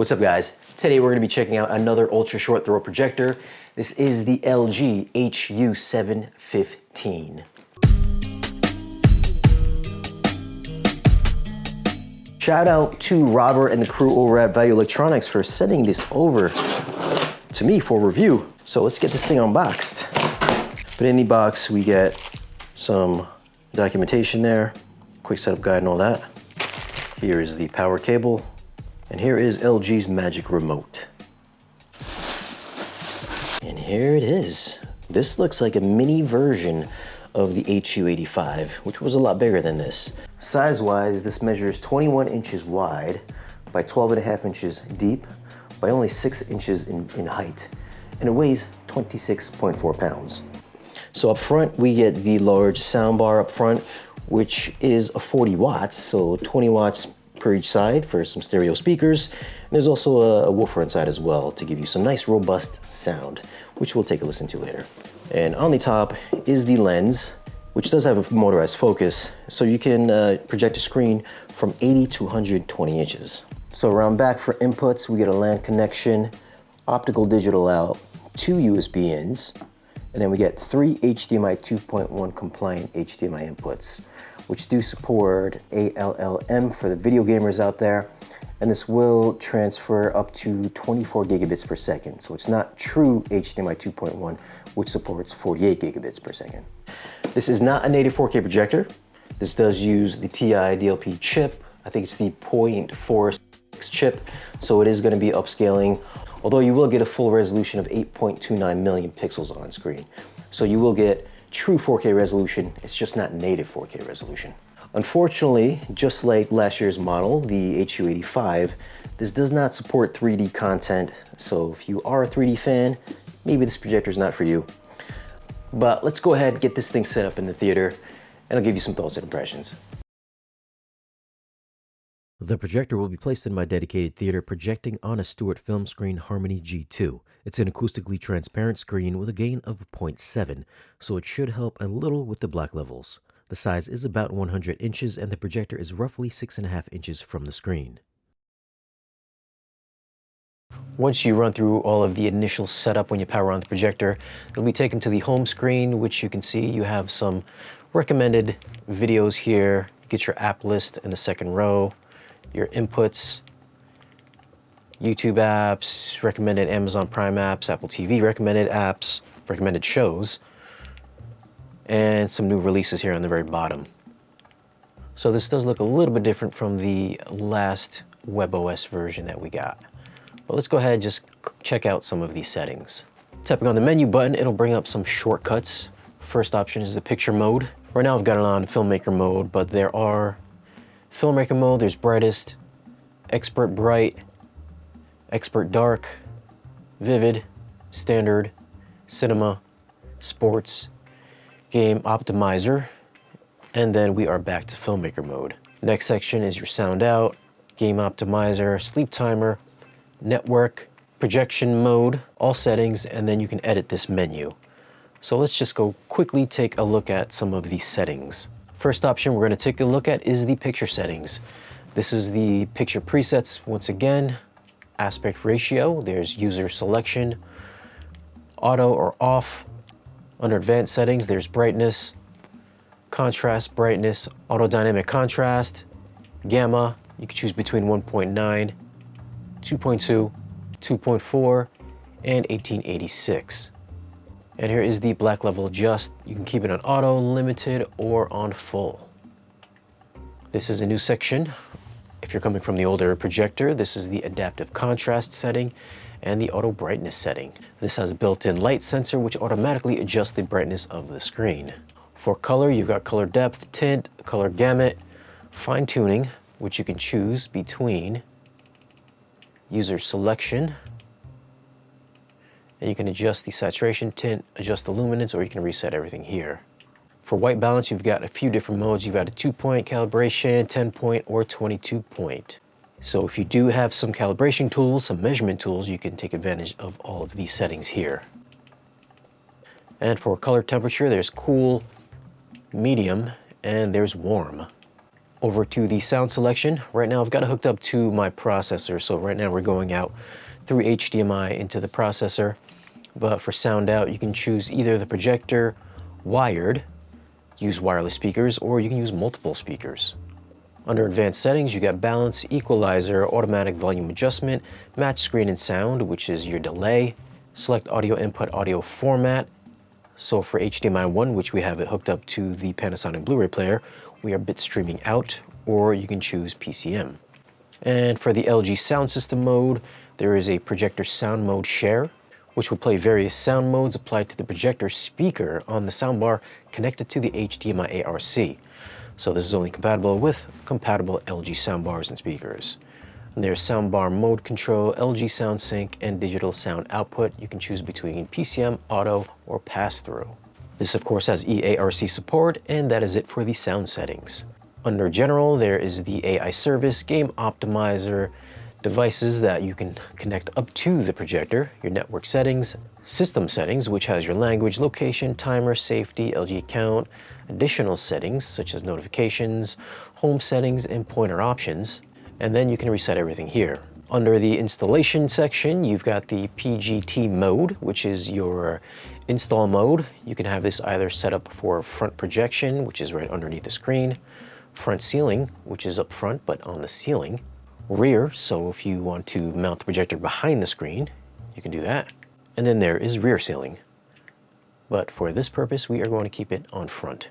What's up guys? Today we're going to be checking out another ultra short throw projector. This is the LG HU715. Shout out to Robert and the crew over at Value Electronics for sending this over to me for review. So let's get this thing unboxed. But in the box we get some documentation there, quick setup guide and all that. Here is the power cable. And here is LG's magic remote. And here it is. This looks like a mini version of the HU85, which was a lot bigger than this. Size-wise, this measures 21 inches wide by 12.5 inches deep by only 6 inches in height. And it weighs 26.4 pounds. So up front, we get the large soundbar up front, which is a 40 watts, so 20 watts per each side for some stereo speakers. And there's also a woofer inside as well to give you some nice robust sound, which we'll take a listen to later. And on the top is the lens, which does have a motorized focus, so you can project a screen from 80 to 120 inches. So around back for inputs, we get a LAN connection, optical digital out, 2 USB ins, and then we get 3 HDMI 2.1 compliant HDMI inputs, which do support ALLM for the video gamers out there. And this will transfer up to 24 gigabits per second. So it's not true HDMI 2.1, which supports 48 gigabits per second. This is not a native 4K projector. This does use the TI DLP chip. I think it's the 0.46 chip. So it is going to be upscaling, although you will get a full resolution of 8.29 million pixels on screen. So you will get true 4K resolution. It's just not native 4K resolution. Unfortunately, just like last year's model, the HU85, this does not support 3D content. So if you are a 3D fan, maybe this projector is not for you. But let's go ahead and get this thing set up in the theater, and I'll give you some thoughts and impressions. The projector will be placed in my dedicated theater, projecting on a Stewart Filmscreen Harmony G2. It's an acoustically transparent screen with a gain of 0.7, so it should help a little with the black levels. The size is about 100 inches and the projector is roughly 6.5 inches from the screen. Once you run through all of the initial setup when you power on the projector, it'll be taken to the home screen, which you can see you have some recommended videos here. Get your app list in the second row. Your inputs, YouTube apps, recommended Amazon Prime apps, Apple TV recommended apps, recommended shows, and some new releases here on the very bottom. So this does look a little bit different from the last WebOS version that we got. But let's go ahead and just check out some of these settings. Tapping on the menu button, it'll bring up some shortcuts. First option is the picture mode. Right now I've got it on filmmaker mode, but there are filmmaker mode, there's brightest, expert bright, expert dark, vivid, standard, cinema, sports, game optimizer, and then we are back to filmmaker mode. Next section is your sound out, game optimizer, sleep timer, network, projection mode, all settings, and then you can edit this menu. So let's just go quickly take a look at some of these settings. First option we're going to take a look at is the picture settings. This is the picture presets. Once again, aspect ratio, there's user selection, auto or off. Under advanced settings, there's brightness, contrast, brightness, auto dynamic contrast, gamma. You can choose between 1.9, 2.2, 2.4, and 1886. And here is the black level adjust. You can keep it on auto, limited, or on full. This is a new section. If you're coming from the older projector, this is the adaptive contrast setting and the auto brightness setting. This has a built-in light sensor which automatically adjusts the brightness of the screen. For color, you've got color depth, tint, color gamut, fine tuning, which you can choose between user selection, and you can adjust the saturation, tint, adjust the luminance, or you can reset everything here. For white balance, you've got a few different modes. You've got a 2-point calibration, 10-point, or 22-point. So if you do have some calibration tools, some measurement tools, you can take advantage of all of these settings here. And for color temperature, there's cool, medium, and there's warm. Over to the sound selection. Right now I've got it hooked up to my processor, so right now we're going out through HDMI into the processor. But for sound out, you can choose either the projector, wired, use wireless speakers, or you can use multiple speakers. Under advanced settings, you got balance, equalizer, automatic volume adjustment, match screen and sound, which is your delay, select audio input, audio format. So for HDMI 1, which we have it hooked up to the Panasonic Blu-ray player, we are bit streaming out, or you can choose PCM. And for the LG sound system mode, there is a projector sound mode share, which will play various sound modes applied to the projector speaker on the soundbar connected to the HDMI ARC. So this is only compatible with compatible LG soundbars and speakers. And there's soundbar mode control, LG sound sync, and digital sound output. You can choose between PCM, auto, or pass-through. This of course has eARC support, and that is it for the sound settings. Under general, there is the AI service, game optimizer, devices that you can connect up to the projector, your network settings, system settings, which has your language, location, timer, safety, LG account, additional settings such as notifications, home settings, and pointer options. And then you can reset everything here. Under the installation section, you've got the PGT mode, which is your install mode. You can have this either set up for front projection, which is right underneath the screen, front ceiling, which is up front but on the ceiling, rear, so if you want to mount the projector behind the screen, you can do that. And then there is rear ceiling. But for this purpose, we are going to keep it on front.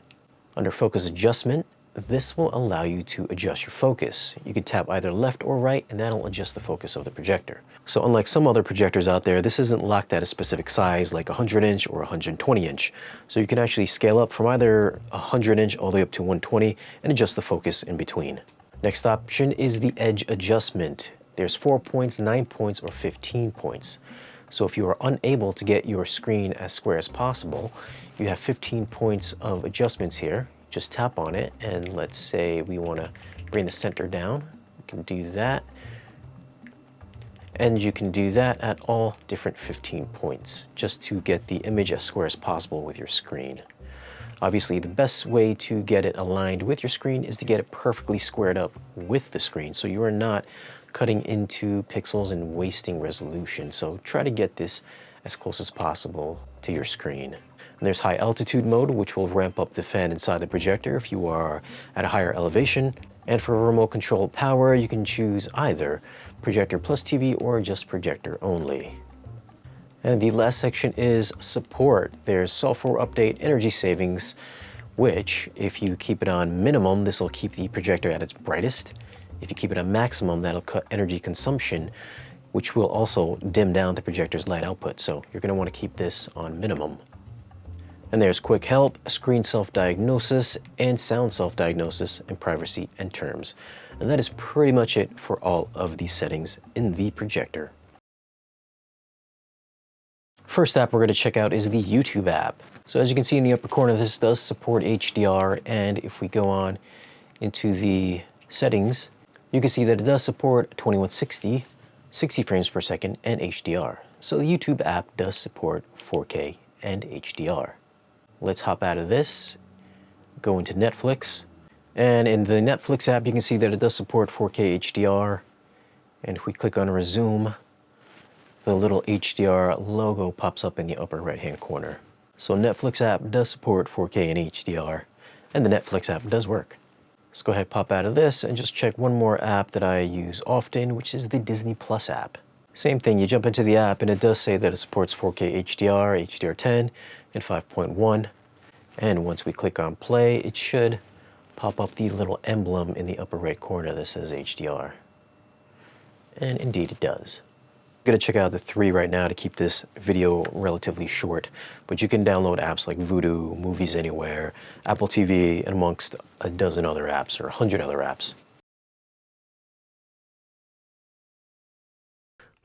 Under focus adjustment, this will allow you to adjust your focus. You can tap either left or right, and that'll adjust the focus of the projector. So unlike some other projectors out there, this isn't locked at a specific size like 100-inch or 120-inch. So you can actually scale up from either 100-inch all the way up to 120 and adjust the focus in between. Next option is the edge adjustment. There's 4 points, 9 points, or 15 points. So if you are unable to get your screen as square as possible, you have 15 points of adjustments here. Just tap on it, and let's say we want to bring the center down. You can do that. And you can do that at all different 15 points, just to get the image as square as possible with your screen. Obviously, the best way to get it aligned with your screen is to get it perfectly squared up with the screen, so you are not cutting into pixels and wasting resolution. So try to get this as close as possible to your screen. And there's high altitude mode, which will ramp up the fan inside the projector if you are at a higher elevation. And for remote control power, you can choose either projector plus TV or just projector only. And the last section is support. There's software update, energy savings, which if you keep it on minimum, this will keep the projector at its brightest. If you keep it on maximum, that'll cut energy consumption, which will also dim down the projector's light output. So you're going to want to keep this on minimum. And there's quick help, screen self-diagnosis, and sound self-diagnosis, and privacy and terms. And that is pretty much it for all of these settings in the projector. First app we're going to check out is the YouTube app. So as you can see in the upper corner, this does support HDR, and if we go on into the settings, you can see that it does support 2160, 60 frames per second, and HDR. So the YouTube app does support 4K and HDR. Let's hop out of this, go into Netflix, and in the Netflix app you can see that it does support 4K HDR, and if we click on resume, the little HDR logo pops up in the upper right hand corner. So Netflix app does support 4K and HDR, and the Netflix app does work. Let's go ahead, pop out of this, and just check one more app that I use often, which is the Disney Plus app. Same thing, you jump into the app and it does say that it supports 4K HDR, HDR10, and 5.1. And once we click on play, it should pop up the little emblem in the upper right corner that says HDR. And indeed it does. I'm going to check out the 3 right now to keep this video relatively short, but you can download apps like Vudu, Movies Anywhere, Apple TV, and amongst a dozen other apps, or 100 other apps.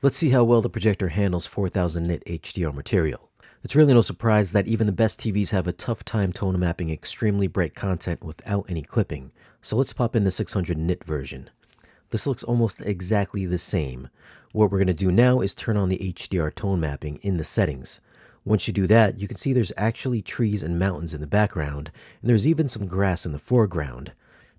Let's see how well the projector handles 4000 nit HDR material. It's really no surprise that even the best TVs have a tough time tone mapping extremely bright content without any clipping. So let's pop in the 600 nit version. This looks almost exactly the same. What we're going to do now is turn on the HDR tone mapping in the settings. Once you do that, you can see there's actually trees and mountains in the background, and there's even some grass in the foreground.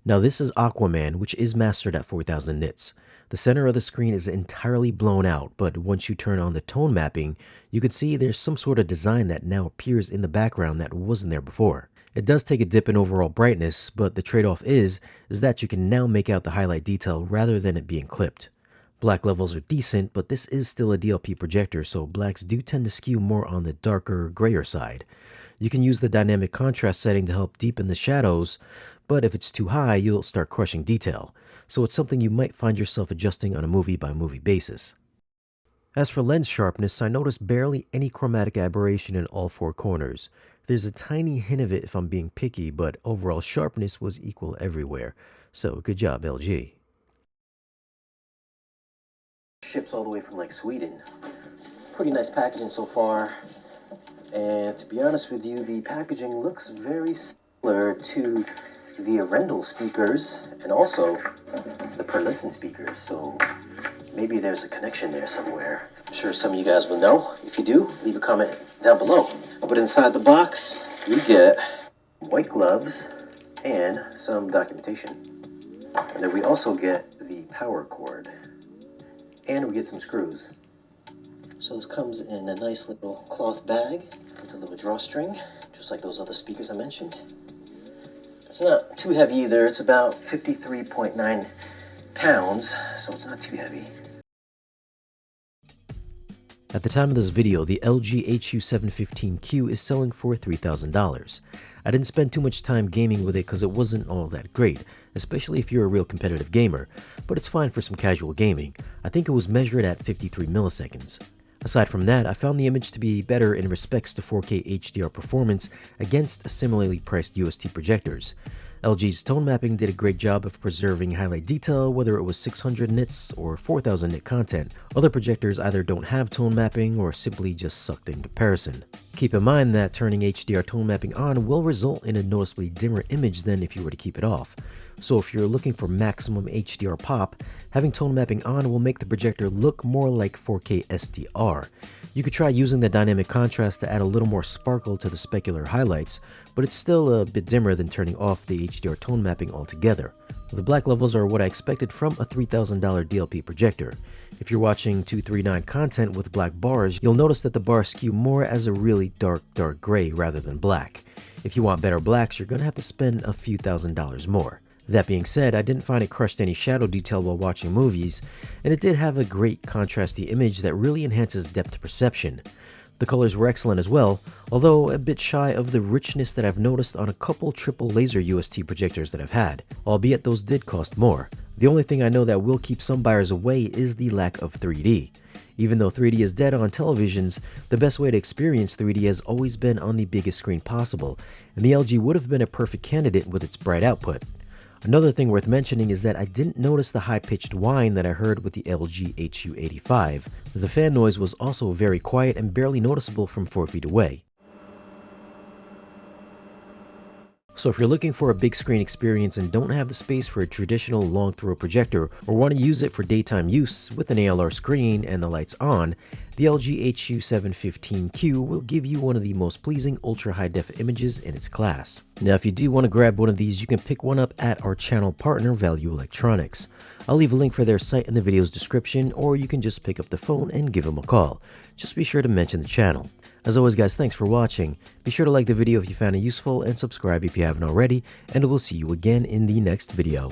Now this is Aquaman, which is mastered at 4000 nits. The center of the screen is entirely blown out, but once you turn on the tone mapping, you can see there's some sort of design that now appears in the background that wasn't there before. It does take a dip in overall brightness, but the trade-off is that you can now make out the highlight detail rather than it being clipped. Black levels are decent, but this is still a DLP projector, so blacks do tend to skew more on the darker, grayer side. You can use the dynamic contrast setting to help deepen the shadows, but if it's too high, you'll start crushing detail. So it's something you might find yourself adjusting on a movie-by-movie basis. As for lens sharpness, I noticed barely any chromatic aberration in all four corners. There's a tiny hint of it if I'm being picky, but overall sharpness was equal everywhere. So good job, LG. Ships all the way from like Sweden. Pretty nice packaging so far. And to be honest with you, the packaging looks very similar to the Arendal speakers and also the Per-Listen speakers. So maybe there's a connection there somewhere. I'm sure some of you guys will know. If you do, leave a comment down below. But inside the box, we get white gloves and some documentation. And then we also get the power cord. And we get some screws. So this comes in a nice little cloth bag with a little drawstring, just like those other speakers I mentioned. It's not too heavy either. It's about 53.9 pounds, so it's not too heavy. At the time of this video, the LG HU715Q is selling for $3,000. I didn't spend too much time gaming with it because it wasn't all that great, especially if you're a real competitive gamer, but it's fine for some casual gaming. I think it was measured at 53 milliseconds. Aside from that, I found the image to be better in respects to 4K HDR performance against similarly priced UST projectors. LG's tone mapping did a great job of preserving highlight detail, whether it was 600 nits or 4000 nit content. Other projectors either don't have tone mapping or simply just sucked in comparison. Keep in mind that turning HDR tone mapping on will result in a noticeably dimmer image than if you were to keep it off. So if you're looking for maximum HDR pop, having tone mapping on will make the projector look more like 4K SDR. You could try using the dynamic contrast to add a little more sparkle to the specular highlights, but it's still a bit dimmer than turning off the HDR tone mapping altogether. The black levels are what I expected from a $3,000 DLP projector. If you're watching 239 content with black bars, you'll notice that the bars skew more as a really dark gray rather than black. If you want better blacks, you're going to have to spend a few $1,000s more. That being said, I didn't find it crushed any shadow detail while watching movies, and it did have a great contrasty image that really enhances depth perception. The colors were excellent as well, although a bit shy of the richness that I've noticed on a couple triple laser UST projectors that I've had, albeit those did cost more. The only thing I know that will keep some buyers away is the lack of 3D. Even though 3D is dead on televisions, the best way to experience 3D has always been on the biggest screen possible, and the LG would have been a perfect candidate with its bright output. Another thing worth mentioning is that I didn't notice the high-pitched whine that I heard with the LG HU85. The fan noise was also very quiet and barely noticeable from 4 feet away. So if you're looking for a big screen experience and don't have the space for a traditional long throw projector or want to use it for daytime use with an ALR screen and the lights on, the LG HU715Q will give you one of the most pleasing ultra high def images in its class. Now if you do want to grab one of these, you can pick one up at our channel partner Value Electronics. I'll leave a link for their site in the video's description, or you can just pick up the phone and give them a call. Just be sure to mention the channel. As always guys, thanks for watching. Be sure to like the video if you found it useful and subscribe if you haven't already, and we'll see you again in the next video.